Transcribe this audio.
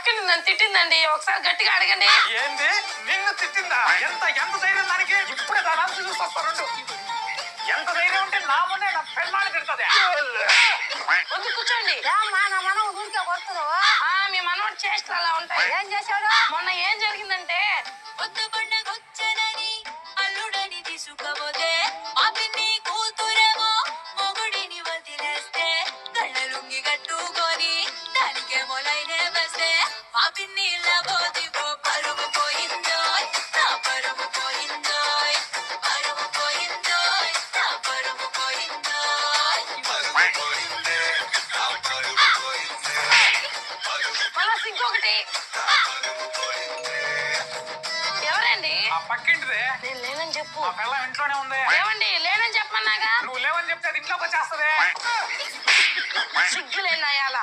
పక్కన నన్ను తిట్టిందండి. ఒకసారి గట్టిగా అడగండి. ఏంది నిన్ను తిట్టిందా? ఎంత ఎంత ధైర్యం దానికి? ఇప్పుడే దాని చూసొస్తాడు. ఎంత ధైర్యం ఉంటే నా ముందే నా పెళ్ళాన్ని తిడుతుంది. వద్దు కూర్చోండి. నా మనం ఊరికే కొడుతున్నావు. మీ మనవాడు చేష్టలు అలా ఉంటాయి. ఏం చేశాడు? మొన్న ఏం జరిగిందంటే పొద్దుపండగొచ్చనని అల్లుడని తీసుకపోతే ఆ పిన్ని కూతురేమో మొగుడిని వదిలేస్తే కళ్ళ లుంగి కట్టుకొని దానికేమో లైనే వేస్తే ఆ పిన్ని లబోదిగో పరుగు పోయిందో నా పరుగు పోయిందో పరుగు పోయిందో నా పరుగు పోయిందో మళ్ళా ఇంకొకటి. ఎవరండి? ఆ పక్కింటిదే. నేను లేనని చెప్పు. మా పిల్ల ఇంట్లోనే ఉంది. ఏమండి లేనని చెప్పన్నాగా. నువ్వు లేవని చెప్తే అది ఇంట్లోకి వచ్చేస్తుంది. సిగ్గులేనాయాల